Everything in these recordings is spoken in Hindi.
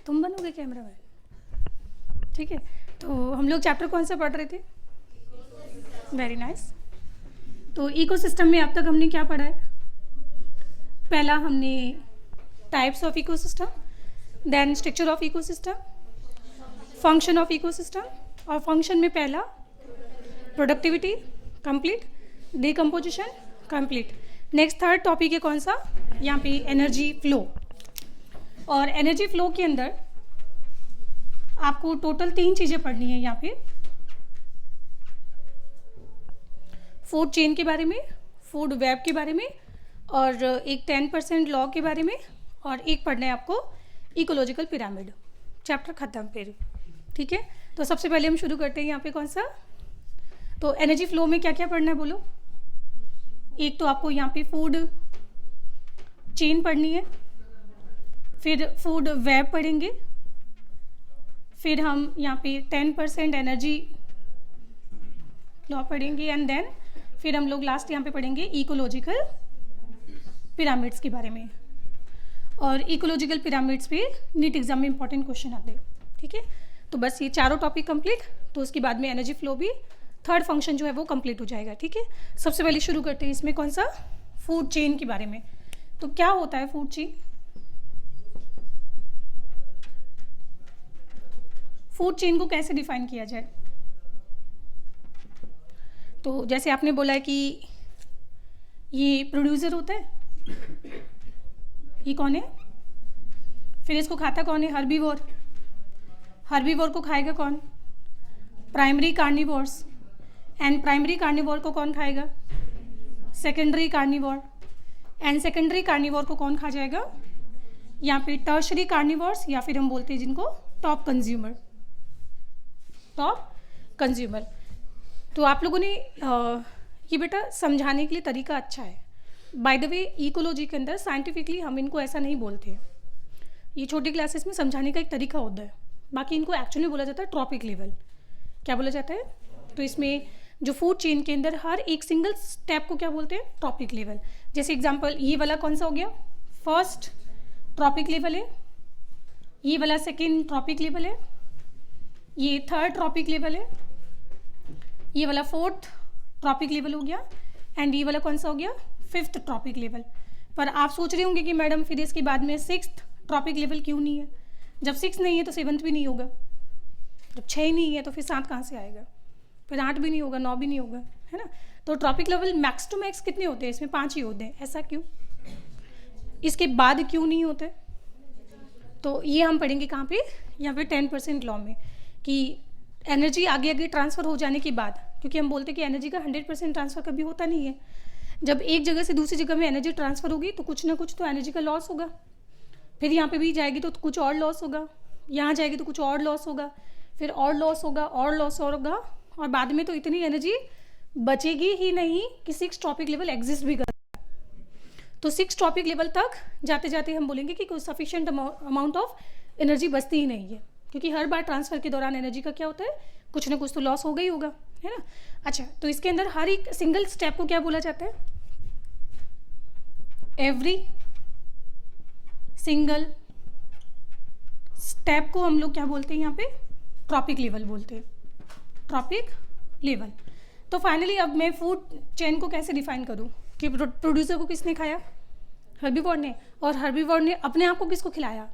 तुम बनोगे कैमरा मैन, ठीक है। तो हम लोग चैप्टर कौन सा पढ़ रहे थे? Very nice. तो इकोसिस्टम में अब तक हमने क्या पढ़ा है? पहला हमने types of ecosystem, then structure of ecosystem, function of ecosystem, और फंक्शन में पहला productivity complete, decomposition complete. Next third topic है कौन सा? यहाँ पे एनर्जी फ्लो। और एनर्जी फ्लो के अंदर आपको टोटल 3 चीज़ें पढ़नी है यहाँ पे। फूड चेन के बारे में, फूड वेब के बारे में, और एक 10% लॉ के बारे में, और एक पढ़ना है आपको इकोलॉजिकल पिरामिड। चैप्टर खत्म फिर, ठीक है। तो सबसे पहले हम शुरू करते हैं यहाँ पे कौन सा? तो एनर्जी फ्लो में क्या क्या पढ़ना है बोलो? एक तो आपको यहाँ पे फूड चेन पढ़नी है, फिर फूड वेब पढ़ेंगे, फिर हम यहाँ पे 10% एनर्जी लॉ पढ़ेंगे, एंड देन फिर हम लोग लास्ट यहाँ पे पढ़ेंगे इकोलॉजिकल पिरामिड्स के बारे में। और इकोलॉजिकल पिरामिड्स पे नीट एग्जाम में इंपॉर्टेंट क्वेश्चन आते हैं, ठीक है। तो बस ये चारों टॉपिक कंप्लीट, तो उसके बाद में एनर्जी फ्लो भी थर्ड फंक्शन जो है वो कंप्लीट हो जाएगा, ठीक है। सबसे पहले शुरू करते हैं इसमें कौन सा? फूड चेन के बारे में। तो क्या होता है फूड चेन? फूड चेन को कैसे डिफाइन किया जाए? तो जैसे आपने बोला है कि ये प्रोड्यूसर होता है, ये कौन है? फिर इसको खाता कौन है? हर्बीवोर। हर्बीवोर को खाएगा कौन? Primary carnivores. And primary carnivore को कौन खाएगा? Secondary carnivore. And secondary carnivore को कौन खा जाएगा? यहाँ पे टर्शरी कार्निवोर्स, या फिर हम बोलते हैं जिनको टॉप कंज्यूमर। Top consumer. तो आप लोगों ने ये बेटा समझाने के लिए तरीका अच्छा है। बाय द वे इकोलॉजी के अंदर साइंटिफिकली हम इनको ऐसा नहीं बोलते, ये छोटी क्लासेस में समझाने का एक तरीका होता है। बाकी इनको एक्चुअली बोला जाता है ट्रॉपिक लेवल। क्या बोला जाता है? तो इसमें जो फूड चेन के अंदर हर एक सिंगल स्टेप को क्या बोलते हैं? Trophic level. जैसे एग्जांपल ये वाला कौन सा हो गया? फर्स्ट ट्रॉपिक लेवल है, ये वाला सेकेंड ट्रॉपिक लेवल है, ये थर्ड ट्रॉपिक लेवल है, ये वाला फोर्थ ट्रॉपिक लेवल हो गया, एंड ये वाला कौन सा हो गया? Fifth trophic level. पर आप सोच रहे होंगे कि मैडम फिर इसके बाद में सिक्स्थ ट्रॉपिक लेवल क्यों नहीं है? जब 6 नहीं है तो 7th भी नहीं होगा, जब 6 नहीं है तो फिर 7 कहाँ से आएगा? फिर 8 भी नहीं होगा, 9 भी नहीं होगा, है ना। तो trophic level max to max कितने होते हैं? इसमें 5 ही होते हैं। ऐसा क्यों? इसके बाद क्यों नहीं होते? तो ये हम पढ़ेंगे कहाँ पे? यहाँ पे 10% लॉ में, कि एनर्जी आगे आगे ट्रांसफ़र हो जाने के बाद, क्योंकि हम बोलते हैं कि एनर्जी का 100% ट्रांसफ़र कभी होता नहीं है। जब एक जगह से दूसरी जगह में एनर्जी ट्रांसफ़र होगी तो कुछ ना कुछ तो एनर्जी का लॉस होगा। फिर यहाँ पे भी जाएगी तो कुछ और लॉस होगा, यहाँ जाएगी तो कुछ और लॉस होगा, फिर और लॉस होगा, और लॉस होगा, और बाद में तो इतनी एनर्जी बचेगी ही नहीं कि 6 ट्रॉपिक लेवल एग्जिस्ट भी कर। तो 6 ट्रॉपिक लेवल तक जाते जाते हम बोलेंगे कि कोई सफिशिएंट अमाउंट ऑफ एनर्जी बचती ही नहीं है, क्योंकि हर बार ट्रांसफ़र के दौरान एनर्जी का क्या होता है? कुछ ना कुछ तो लॉस होगा ही होगा, है ना। अच्छा, तो इसके अंदर हर एक सिंगल स्टेप को क्या बोला जाता है? एवरी सिंगल स्टेप को हम लोग क्या बोलते हैं? यहाँ पे ट्रॉपिक लेवल बोलते हैं, ट्रॉपिक लेवल। तो फाइनली अब मैं फूड चेन को कैसे डिफाइन करूँ कि प्रोड्यूसर को किसने खाया? हर्बीवोर ने। और हर्बीवोर ने अपने आप को किसको खिलाया?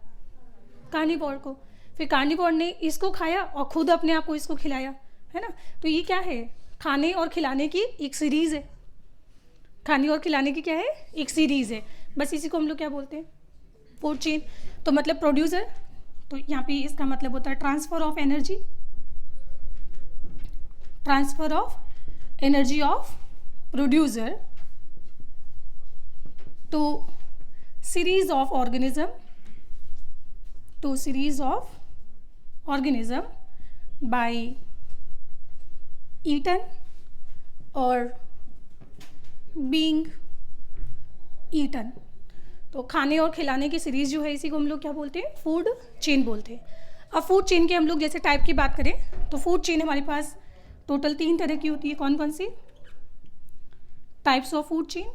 कार्निवोर को। फिर कार्निवोर ने इसको खाया और खुद अपने आप को इसको खिलाया, है ना। तो ये क्या है? खाने और खिलाने की एक सीरीज़ है। खाने और खिलाने की क्या है? एक सीरीज़ है। बस इसी को हम लोग क्या बोलते हैं? Food chain. तो मतलब प्रोड्यूसर, तो यहाँ पे इसका मतलब होता है transfer of energy, transfer of energy of producer to series of organism, to series of organism by eaten और बीइंग ईटन। तो खाने और खिलाने की सीरीज़ जो है इसी को हम लोग क्या बोलते हैं? फूड चेन बोलते हैं। अब फूड चेन के हम लोग जैसे टाइप की बात करें तो फूड चेन हमारे पास टोटल 3 तरह की होती है। कौन कौन सी? Types of food chain.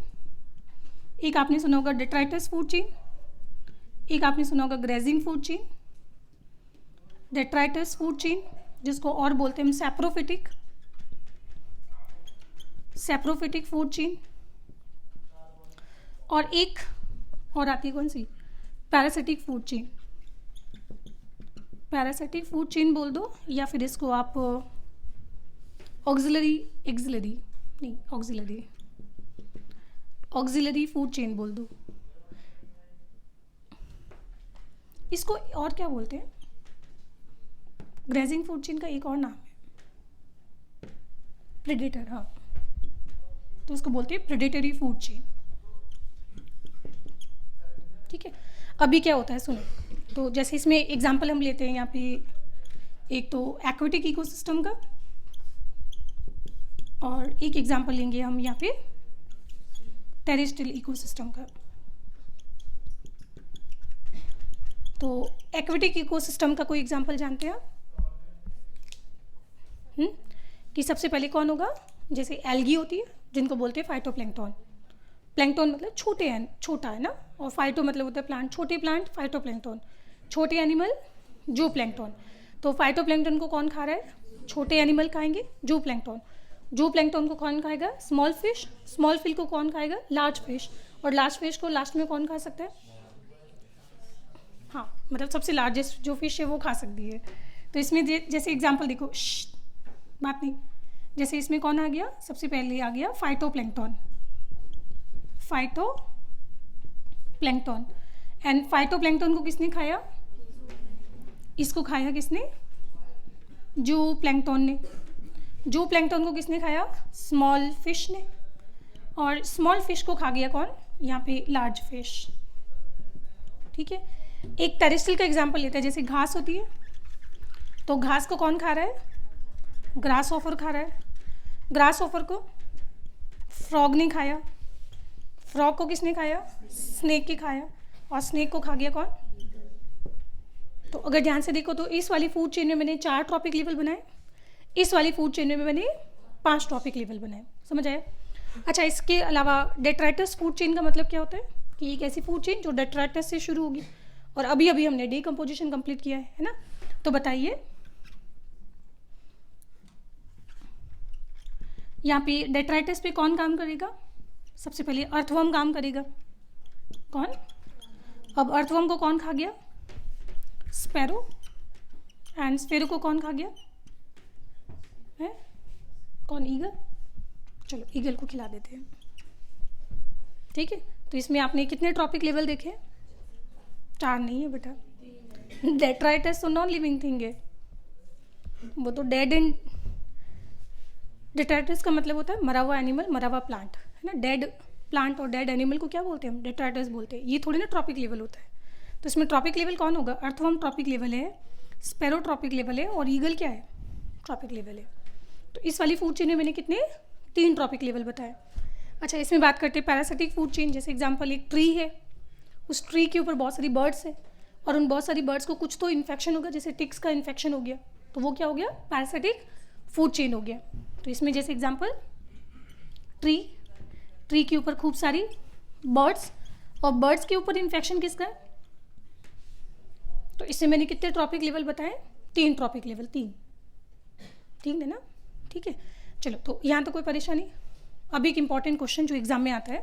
एक आपने सुना होगा डेट्राइटस फूड चेन, एक आपने सुना होगा grazing food chain, detritus food chain, जिसको और बोलते हैं हम सैप्रोफिटिक फूड चेन, और एक और आती है कौन सी, parasitic food chain. Parasitic food chain बोल दो, या फिर इसको आप ऑक्सिलरी फूड चेन बोल दो। इसको और क्या बोलते हैं, ग्रेजिंग फूड चेन का एक और नाम है प्रेडेटर, हाँ, तो उसको बोलते हैं प्रेडेटरी फूड चेन। ठीक है, अभी क्या होता है सुनो, तो जैसे इसमें एग्जांपल हम लेते हैं यहाँ पे, एक तो एक्वेटिक इकोसिस्टम का, और एक एग्जांपल लेंगे हम यहाँ पे टेरेस्ट्रियल इकोसिस्टम का। तो एक्वेटिक इकोसिस्टम का कोई एग्जांपल जानते हैं आप? कि सबसे पहले कौन होगा, जैसे एल्गी होती है जिनको बोलते हैं फाइटोप्लैंक्टन। प्लैंक्टन मतलब छोटा है ना, और फाइटो मतलब होता है प्लांट, छोटे प्लांट, फाइटोप्लैंक्टन छोटे एनिमल, जो प्लैंक्टन। तो फाइटोप्लैंक्टन को कौन खा रहा है, छोटे एनिमल खाएंगे, जो प्लैंक्टन को कौन खाएगा, स्मॉल फिश को कौन खाएगा, लार्ज फिश, और लार्ज फिश को लास्ट में कौन खा सकता है, हाँ, मतलब सबसे लार्जेस्ट जो फिश है वो खा सकती है। तो इसमें जैसे एग्जांपल देखो, बात नहीं, जैसे इसमें कौन आ गया, सबसे पहले आ गया फाइटोप्लैंक्टन, एंड फाइटोप्लैंक्टन को किसने खाया, इसको खाया किसने, जो प्लैंक्टन को किसने खाया, स्मॉल फिश ने, और स्मॉल फिश को खा गया कौन, यहाँ पे लार्ज फिश। ठीक है, एक टेरेस्ट्रियल का एग्जांपल लेते हैं, जैसे घास होती है, तो घास को कौन खा रहा है, ग्रास ऑफर खा रहा है। ग्रास ऑफर को फ्रॉग ने खाया, फ्रॉग को किसने खाया, स्नेक के खाया, और स्नेक को खा गया कौन। तो अगर ध्यान से देखो तो इस वाली फूड चेन में मैंने 4 ट्रॉपिक लेवल बनाए, इस वाली फूड चेन में मैंने 5 ट्रॉपिक लेवल बनाए, समझ आया। अच्छा, इसके अलावा डेट्राइटस फूड चेन का मतलब क्या होता है, कि एक ऐसी फूड चेन जो डेट्राइटस से शुरू होगी, और अभी हमने डीकम्पोजिशन कंप्लीट किया है ना। तो बताइए यहाँ पे डेट्राइटस पे कौन काम करेगा, सबसे पहले अर्थवर्म काम करेगा, कौन, अब अर्थवर्म को कौन खा गया, स्पैरो, एंड स्पैरो को कौन खा गया है, कौन, ईगल। चलो ईगल को खिला देते हैं। ठीक है, तो इसमें आपने कितने ट्रॉपिक लेवल देखे, 4 नहीं है बेटा, डेट्राइटस तो नॉन लिविंग थिंग है, वो तो डेड एंड, डेट्राइटस का मतलब होता है मरा हुआ एनिमल, मरा हुआ प्लांट, है ना। डेड प्लांट और डेड एनिमल को क्या बोलते हैं हम, डेट्राइटस बोलते हैं। ये थोड़ी ना ट्रॉपिक लेवल होता है। तो इसमें ट्रॉपिक लेवल कौन होगा, अर्थवर्म ट्रॉपिक लेवल है, स्पैरो ट्रॉपिक लेवल है, और ईगल क्या है, ट्रॉपिक लेवल है। तो इस वाली फूड चेन में मैंने कितने, 3 ट्रॉपिक लेवल बताए। अच्छा, इसमें बात करते हैं पैरासिटिक फूड चेन। जैसे एग्जांपल, एक ट्री है, उस ट्री के ऊपर बहुत सारी बर्ड्स है, और उन बहुत सारी बर्ड्स को कुछ तो इन्फेक्शन होगा, जैसे टिक्स का इन्फेक्शन हो गया, तो वो क्या हो गया, पैरासिटिक फूड चेन हो गया। तो इसमें जैसे एग्जांपल, ट्री के ऊपर खूब सारी बर्ड्स, और बर्ड्स के ऊपर इन्फेक्शन किसका है, तो इससे मैंने कितने ट्रॉपिक लेवल बताए, 3 ट्रॉपिक लेवल, 3, ठीक है ना। ठीक है, चलो, तो यहाँ तो कोई परेशानी। अब एक इम्पॉर्टेंट क्वेश्चन जो एग्जाम में आता है,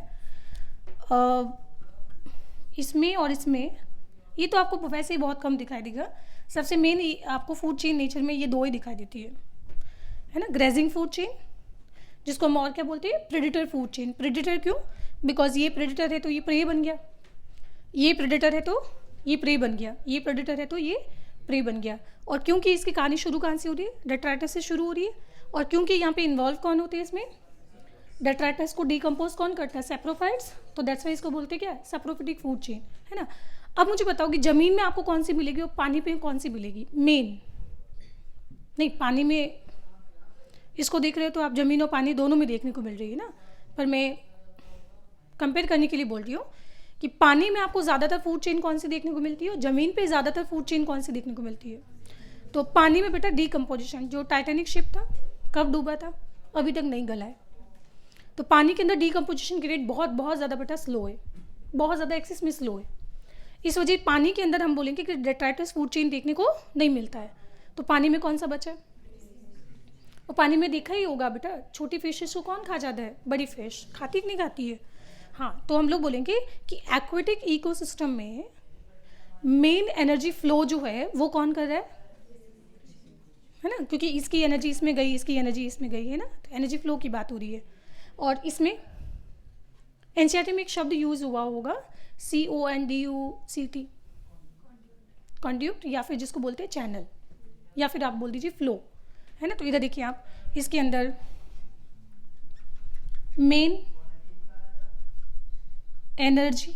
इसमें और इसमें, ये तो आपको वैसे ही बहुत कम दिखाई देगा। सबसे मेन आपको फूड चेन नेचर में ये 2 ही दिखाई देती है ना, ग्रेजिंग फूड चेन, जिसको हम और क्या बोलते हैं, प्रेडेटर फूड चेन। प्रेडेटर क्यों, बिकॉज ये प्रेडेटर है तो ये प्रे बन गया, ये प्रेडेटर है तो ये प्रे बन गया, ये प्रेडेटर है तो ये प्रे बन गया। और क्योंकि इसकी कहानी शुरू कहाँ से हो रही है, डेट्राइटस से शुरू हो रही है, और क्योंकि यहाँ पे इन्वॉल्व कौन होते हैं इसमें, डेट्राइटस को डिकम्पोज कौन करता है, सैप्रोफाइट्स, तो दैट्स वाई इसको बोलते हैं क्या, सैप्रोफिटिक फूड चेन, है ना। अब मुझे बताओ कि ज़मीन में आपको कौन सी मिलेगी और पानी पे कौन सी मिलेगी, मेन नहीं, पानी में इसको देख रहे हो तो आप ज़मीन और पानी दोनों में देखने को मिल रही है ना, पर मैं कंपेयर करने के लिए बोल रही हूँ कि पानी में आपको ज़्यादातर फूड चेन कौन सी देखने को मिलती है, और ज़मीन पे ज़्यादातर फूड चेन कौन सी देखने को मिलती है। तो पानी में बेटा डीकम्पोजिशन, जो टाइटैनिक शिप था कब डूबा था, अभी तक नहीं गला है, तो पानी के अंदर डीकम्पोजिशन की रेट बहुत बहुत ज़्यादा बेटा स्लो है, बहुत ज़्यादा एक्सेस में स्लो है। इस वजह पानी के अंदर हम बोलेंगे कि डेट्राइटिस फूड चेन देखने को नहीं मिलता है। तो पानी में कौन सा बचा है? और पानी में देखा ही होगा बेटा, छोटी फिशेस को कौन खा जाता है? बड़ी फिश खाती कि नहीं खाती है? हाँ, तो हम लोग बोलेंगे कि एक्वेटिक इकोसिस्टम में मेन एनर्जी फ्लो जो है वो कौन कर रहा है ना, क्योंकि इसकी एनर्जी इसमें गई, इसकी एनर्जी इसमें गई, है ना, तो एनर्जी फ्लो की बात हो रही है। और इसमें एनसीईआरटी में एक शब्द यूज हुआ होगा, CONDUCT, कॉन्ड्यूक्ट, या फिर जिसको बोलते हैं चैनल, या फिर आप बोल दीजिए फ्लो, है ना। तो इधर देखिए आप, इसके अंदर मेन एनर्जी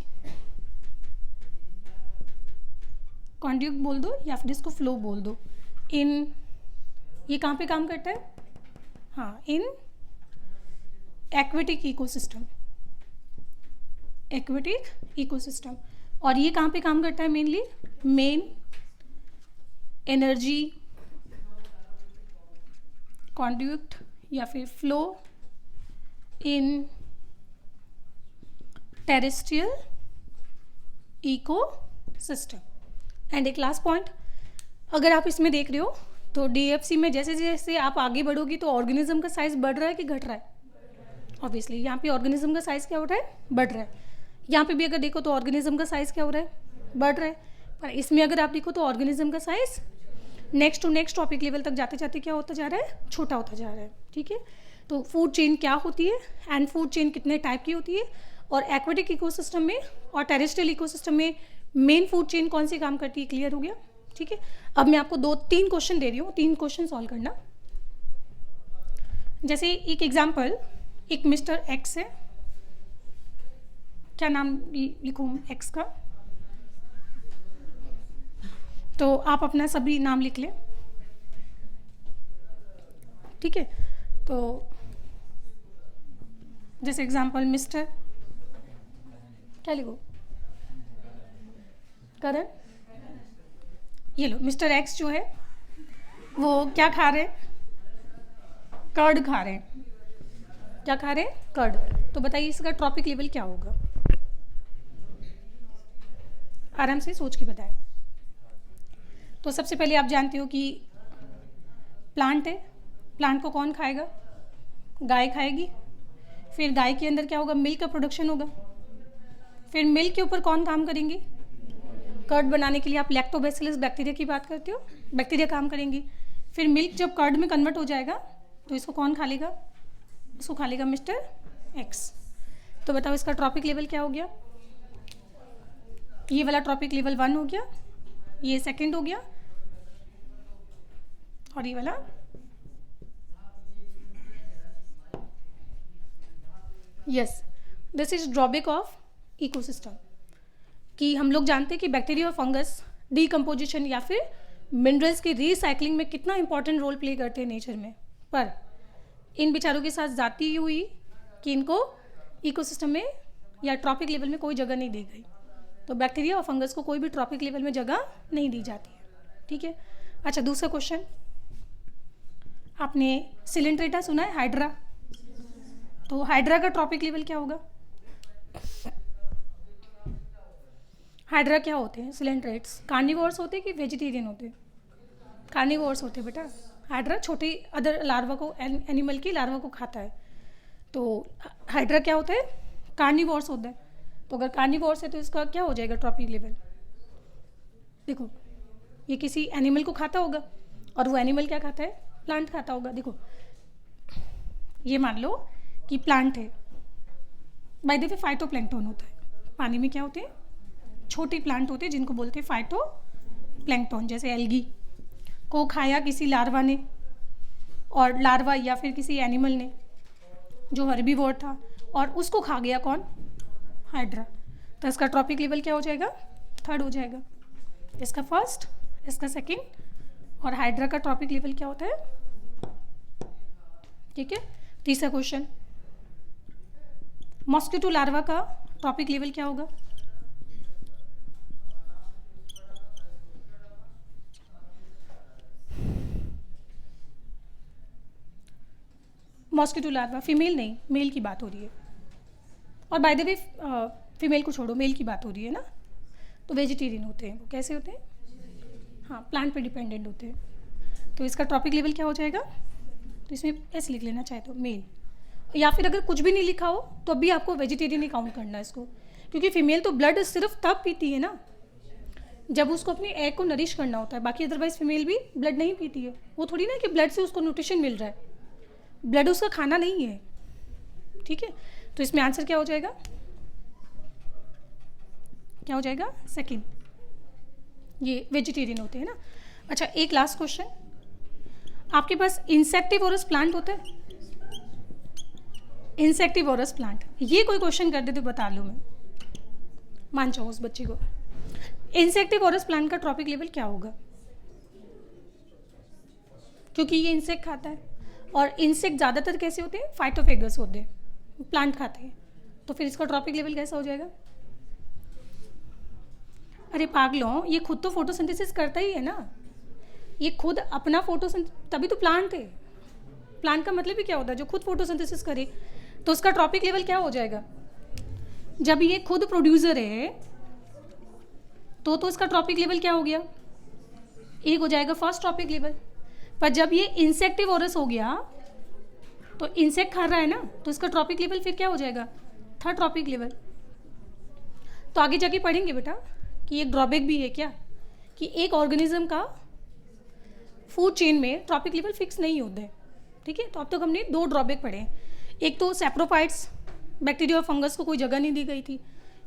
कॉन्ड्यूक्ट बोल दो या फिर इसको फ्लो बोल दो। इन ये कहाँ पे काम करता है? हाँ, in aquatic ecosystem, aquatic ecosystem. और ये कहाँ पे काम करता है? मेनली मेन एनर्जी कॉन्ड्यूक्ट या फिर flow in terrestrial ecosystem. And एक लास्ट पॉइंट, अगर आप इसमें देख रहे हो तो DFC में जैसे जैसे आप आगे बढ़ोगी तो ऑर्गेनिज्म का साइज बढ़ रहा है कि घट रहा है? ऑब्वियसली यहाँ पे ऑर्गेनिज्म का साइज क्या हो रहा है? बढ़ रहा है। यहाँ पे भी अगर देखो तो ऑर्गेनिज्म का साइज क्या हो रहा है? बढ़ रहा है। पर इसमें अगर आप देखो तो ऑर्गेनिज्म का size next to next trophic level तक जाते जाते क्या होता जा रहा है? छोटा होता जा रहा है। ठीक है, तो फूड चेन क्या होती है एंड फूड चेन कितने टाइप की होती है, और एक्वेटिक इकोसिस्टम में और टेरेस्ट्रियल इकोसिस्टम में मेन फूड चेन कौन सी काम करती है, क्लियर हो गया? ठीक है, अब मैं आपको 2-3 क्वेश्चन दे रही हूँ, 3 क्वेश्चन सॉल्व करना। जैसे एक एग्जाम्पल, एक मिस्टर एक्स है, क्या नाम लिखूँ एक्स का? तो आप अपना सभी नाम लिख लें, ठीक है। तो जैसे एग्जाम्पल मिस्टर, क्या लिखो? करण। ये लो, मिस्टर एक्स जो है वो क्या खा रहे? कर्ड खा रहे हैं। क्या खा रहे? कर्ड। तो बताइए इसका ट्रॉपिक लेवल क्या होगा? आराम से सोच के बताएं। तो सबसे पहले आप जानते हो कि प्लांट है, प्लांट को कौन खाएगा? गाय खाएगी। फिर गाय के अंदर क्या होगा? मिल्क का प्रोडक्शन होगा। फिर मिल्क के ऊपर कौन काम करेंगे? कर्ड बनाने के लिए आप लैक्टोबैसिलस बैक्टीरिया की बात करते हो, बैक्टीरिया काम करेंगी। फिर मिल्क जब कर्ड में कन्वर्ट हो जाएगा तो इसको कौन खा लेगा? इसको खा लेगा मिस्टर एक्स। तो बताओ इसका ट्रॉपिक लेवल क्या हो गया? ये वाला ट्रॉपिक लेवल 1 हो गया, ये सेकंड हो गया, और ये वाला yes. This is drawback of ecosystem, कि हम लोग जानते हैं कि बैक्टीरिया और फंगस डीकम्पोजिशन या फिर मिनरल्स की रीसाइक्लिंग में कितना इंपॉर्टेंट रोल प्ले करते हैं नेचर में, पर इन बेचारों के साथ जाती हुई कि इनको इकोसिस्टम में या ट्रॉपिक लेवल में कोई जगह नहीं दी गई। तो बैक्टीरिया और फंगस को कोई भी ट्रॉपिक लेवल में जगह नहीं दी जाती है, ठीक है। अच्छा, दूसरा क्वेश्चन, आपने सिलेंट्रेटा सुना है, हाइड्रा? तो हाइड्रा का ट्रॉपिक लेवल क्या होगा? हाइड्रा क्या होते हैं? सिलेंट्रेट्स कार्निवोर्स होते हैं कि वेजिटेरियन होते हैं? कार्निवोर्स होते हैं बेटा। हाइड्रा छोटी अदर लार्वा को, एनिमल की लार्वा को खाता है। तो हाइड्रा क्या होता है? कार्निवोर्स होता है। तो अगर कार्निवोर्स है तो इसका क्या हो जाएगा ट्रॉपिक लेवल? देखो, ये किसी एनिमल को खाता होगा, और वो एनिमल क्या खाता है? प्लांट खाता होगा। देखो, ये मान लो कि प्लांट है, बाय द वे फाइटोप्लैंक्टन होता है। पानी में क्या होते हैं? छोटे प्लांट होते हैं जिनको बोलते हैं फाइटोप्लैंक्टन। जैसे एल्गी को खाया किसी लार्वा ने, और लार्वा या फिर किसी एनिमल ने जो हर्बीवोर था, और उसको खा गया कौन? हाइड्रा। तो इसका ट्रॉपिक लेवल क्या हो जाएगा? 3rd हो जाएगा। इसका 1st, इसका 2nd, और हाइड्रा का ट्रॉपिक लेवल क्या होता है? ठीक है। तीसरा क्वेश्चन, मॉस्किटो लार्वा का ट्रॉपिक लेवल क्या होगा? मॉस्किटो लार्वा, फीमेल नहीं, मेल की बात हो रही है। और बाय द वे फीमेल को छोड़ो, मेल की बात हो रही है ना। तो वेजिटेरियन होते हैं। वो कैसे होते हैं? हाँ, प्लांट पे डिपेंडेंट होते हैं। तो इसका ट्रॉपिक लेवल क्या हो जाएगा? तो इसमें ऐसे लिख लेना चाहे तो मेल, या फिर अगर कुछ भी नहीं लिखा हो तो अभी आपको वेजिटेरियन ही काउंट करना है इसको, क्योंकि फीमेल तो ब्लड सिर्फ तब पीती है ना जब उसको अपने एग को नरिश करना होता है। बाकी अदरवाइज फीमेल भी ब्लड नहीं पीती है। वो थोड़ी ना कि ब्लड से उसको न्यूट्रिशन मिल रहा है, ब्लड उसका खाना नहीं है। ठीक है, तो इसमें आंसर क्या हो जाएगा? क्या हो जाएगा? सेकंड, ये वेजिटेरियन होते हैं ना। अच्छा, एक लास्ट क्वेश्चन, आपके पास इंसेक्टिवोरस प्लांट होता है? इंसेक्टिवोरस प्लांट, ये कोई क्वेश्चन कर दे तो बता लो, मैं मान जाऊँ उस बच्चे को। इंसेक्टिवोरस प्लांट का ट्रॉपिक लेवल क्या होगा? क्योंकि ये इंसेक्ट खाता है, और इंसेक्ट ज़्यादातर कैसे होते हैं? फाइटोफेगस होते हैं, प्लांट खाते हैं। तो फिर इसका ट्रॉपिक लेवल कैसा हो जाएगा? अरे पागलों, ये खुद तो फोटोसिंथेसिस करता ही है ना, ये खुद अपना तभी तो प्लांट है। प्लांट का मतलब ही क्या होता है? जो खुद फोटोसिंथेसिस करे। तो उसका ट्रॉपिक लेवल क्या हो जाएगा? जब ये खुद प्रोड्यूसर है तो इसका ट्रॉपिक लेवल क्या हो गया? एक हो जाएगा फर्स्ट ट्रॉपिक लेवल। पर जब ये इंसेक्टिवोरस हो गया तो इंसेक्ट खा रहा है ना, तो इसका ट्रॉपिक लेवल फिर क्या हो जाएगा? Third trophic level. तो आगे जाके पढ़ेंगे बेटा कि एक ड्रॉबैक भी है क्या, कि एक ऑर्गेनिज्म का फूड चेन में ट्रॉपिक लेवल फिक्स नहीं होता है। ठीक है, तो अब तक हमने दो ड्रॉबैक पढ़े। एक तो सैप्रोफाइट्स, बैक्टीरिया और फंगस को कोई जगह नहीं दी गई थी,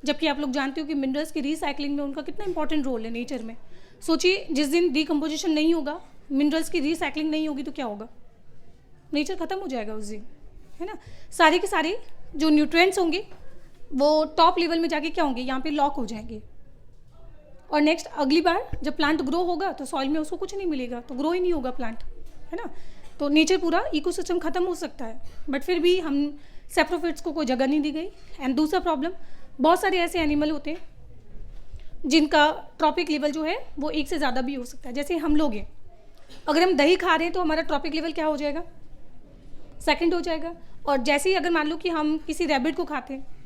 जबकि आप लोग जानते हो कि मिनरल्स की रीसाइक्लिंग में उनका कितना इंपॉर्टेंट रोल है नेचर में। सोचिए, जिस दिन डिकम्पोजिशन नहीं होगा, मिनरल्स की रीसाइक्लिंग नहीं होगी, तो क्या होगा? नेचर खत्म हो जाएगा उस दिन, है ना। सारे के सारे जो न्यूट्रिएंट्स होंगे वो टॉप लेवल में जाके क्या होंगे? यहाँ पे लॉक हो जाएंगे। और नेक्स्ट अगली बार जब प्लांट ग्रो होगा तो सॉइल में उसको कुछ नहीं मिलेगा, तो ग्रो ही नहीं होगा प्लांट, है ना। तो नेचर पूरा इकोसिस्टम खत्म हो सकता है, बट फिर भी हम सैप्रोफाइट्स को कोई जगह नहीं दी गई। एंड दूसरा प्रॉब्लम, बहुत सारे ऐसे एनिमल होते हैं जिनका ट्रॉपिक लेवल जो है वो एक से ज़्यादा भी हो सकता है। जैसे हम लोग हैं, अगर हम दही खा रहे हैं तो हमारा ट्रॉपिक लेवल क्या हो जाएगा? सेकंड हो जाएगा। और जैसे ही अगर मान लो कि हम किसी रैबिट को खाते हैं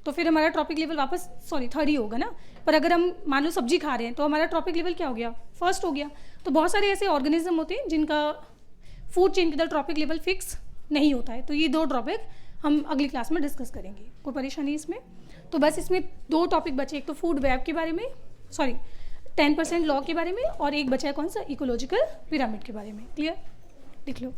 तो फिर हमारा ट्रॉपिक लेवल वापस थर्ड ही होगा ना। पर अगर हम मान लो सब्जी खा रहे हैं तो हमारा ट्रॉपिक लेवल क्या हो गया? फर्स्ट हो गया। तो बहुत सारे ऐसे ऑर्गेनिज्म होते हैं जिनका फूड चेन के अंदर ट्रॉपिक लेवल फिक्स नहीं होता है। तो ये दो ड्रॉबैक हम अगली क्लास में डिस्कस करेंगे, कोई परेशानी इसमें? तो बस इसमें दो टॉपिक बचे, एक तो फूड वेब के बारे में, 10% लॉ के बारे में, और एक बचा है कौन सा? इकोलॉजिकल पिरामिड के बारे में। क्लियर? लिख लो।